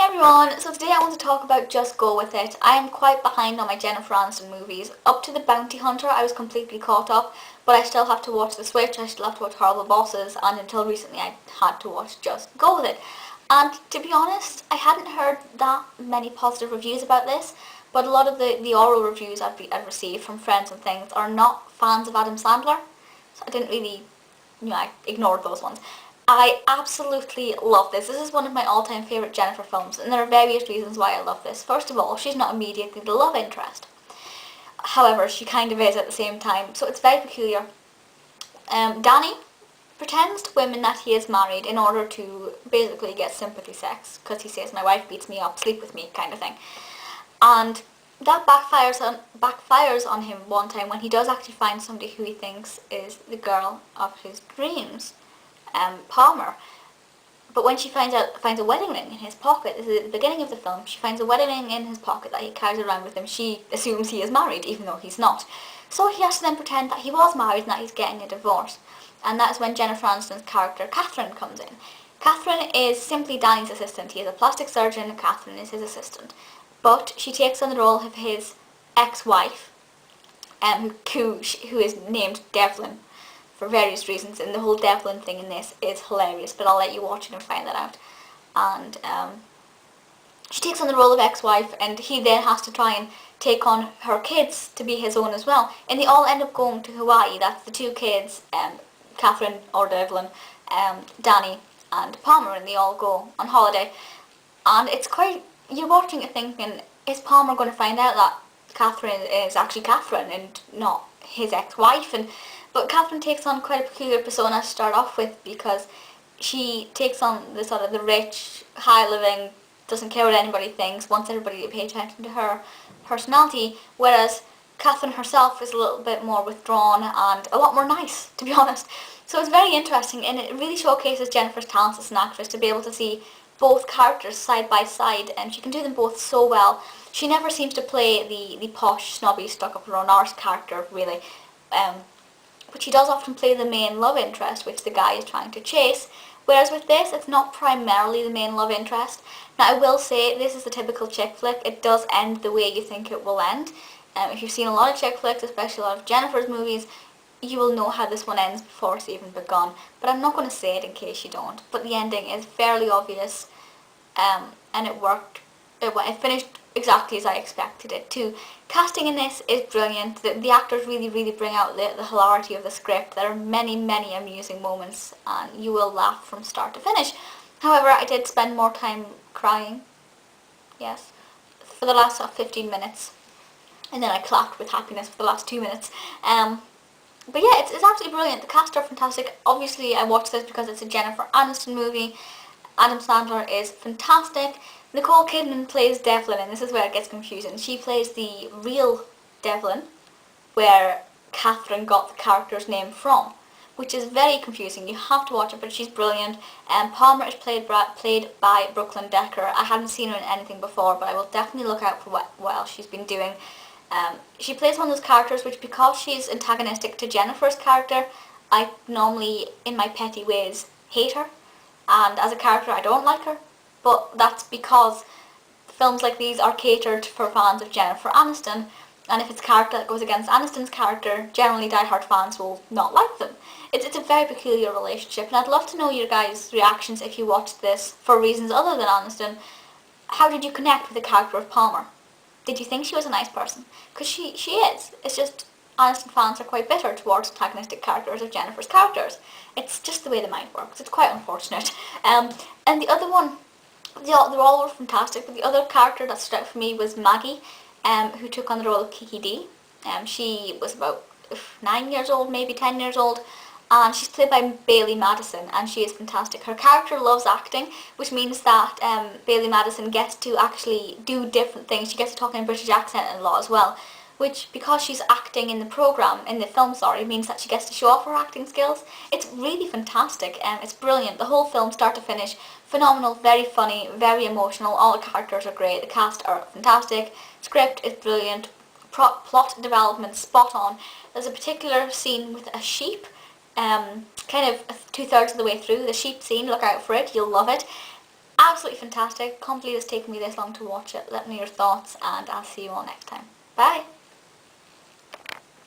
everyone, so today I want to talk about Just Go With It. I am quite behind on my Jennifer Aniston movies. Up to The Bounty Hunter I was completely caught up, but I still have to watch The Switch, I still have to watch Horrible Bosses, and until recently I had to watch Just Go With It. And to be honest, I hadn't heard that many positive reviews about this, but a lot of the oral reviews I've received from friends and things are not fans of Adam Sandler, so I didn't really, I ignored those ones. I absolutely love this. This is one of my all-time favourite Jennifer films, and there are various reasons why I love this. First of all, she's not immediately the love interest. However, she kind of is at the same time, so it's very peculiar. Danny pretends to women that he is married in order to basically get sympathy sex, because he says, my wife beats me up, sleep with me, kind of thing. And that backfires on him one time when he does actually find somebody who he thinks is the girl of his dreams. Palmer. But when she finds a wedding ring in his pocket, this is at the beginning of the film, she finds a wedding ring in his pocket that he carries around with him. She assumes he is married, even though he's not. So he has to then pretend that he was married and that he's getting a divorce. And that's when Jennifer Aniston's character, Katherine, comes in. Katherine is simply Danny's assistant. He is a plastic surgeon, and Katherine is his assistant. But she takes on the role of his ex-wife, who is named Devlin, for various reasons, and the whole Devlin thing in this is hilarious, but I'll let you watch it and find that out. And she takes on the role of ex-wife, and he then has to try and take on her kids to be his own as well. And they all end up going to Hawaii. That's the two kids, Katherine or Devlin, Danny and Palmer, and they all go on holiday. And it's quite, you're watching it thinking, is Palmer going to find out that Katherine is actually Katherine and not his ex-wife? But Katherine takes on quite a peculiar persona to start off with, because she takes on the sort of the rich, high-living, doesn't care what anybody thinks, wants everybody to pay attention to her personality, whereas Katherine herself is a little bit more withdrawn and a lot more nice, to be honest. So it's very interesting, and it really showcases Jennifer's talents as an actress to be able to see both characters side by side, and she can do them both so well. She never seems to play the posh, snobby, stuck-up-her-own-arse character, really. But she does often play the main love interest, which the guy is trying to chase, whereas with this, it's not primarily the main love interest. Now, I will say, this is the typical chick flick. It does end the way you think it will end. If you've seen a lot of chick flicks, especially a lot of Jennifer's movies, you will know how this one ends before it's even begun. But I'm not going to say it in case you don't. But the ending is fairly obvious, and it worked. It finished exactly as I expected it to. Casting in this is brilliant. The actors really, really bring out the hilarity of the script. There are many, many amusing moments, and you will laugh from start to finish. However, I did spend more time crying, yes, for the last 15 minutes, and then I clapped with happiness for the last 2 minutes. But yeah, it's absolutely brilliant. The cast are fantastic. Obviously, I watched this because it's a Jennifer Aniston movie. Adam Sandler is fantastic. Nicole Kidman plays Devlin, and this is where it gets confusing. She plays the real Devlin, where Katherine got the character's name from, which is very confusing. You have to watch it, but she's brilliant. Palmer is played by Brooklyn Decker. I haven't seen her in anything before, but I will definitely look out for what else she's been doing. She plays one of those characters which, because she's antagonistic to Jennifer's character, I normally, in my petty ways, hate her. And as a character, I don't like her. But that's because films like these are catered for fans of Jennifer Aniston, and if it's a character that goes against Aniston's character, generally diehard fans will not like them. It's a very peculiar relationship, and I'd love to know your guys' reactions if you watched this for reasons other than Aniston. How did you connect with the character of Palmer? Did you think she was a nice person? Because she is. It's just Aniston fans are quite bitter towards antagonistic characters of Jennifer's characters. It's just the way the mind works. It's quite unfortunate. And the other one, they all were fantastic, but the other character that stood out for me was Maggie, who took on the role of Kiki D. She was about 9 years old, maybe 10 years old, and she's played by Bailee Madison, and she is fantastic. Her character loves acting, which means that Bailee Madison gets to actually do different things. She gets to talk in a British accent in law as well, which, because she's acting in the film, means that she gets to show off her acting skills. It's really fantastic, it's brilliant. The whole film, start to finish, phenomenal, very funny, very emotional. All the characters are great, the cast are fantastic, script is brilliant, plot development spot on. There's a particular scene with a sheep, kind of 2/3 of the way through, the sheep scene, look out for it, you'll love it. Absolutely fantastic. Can't believe it's taken me this long to watch it. Let me know your thoughts, and I'll see you all next time. Bye!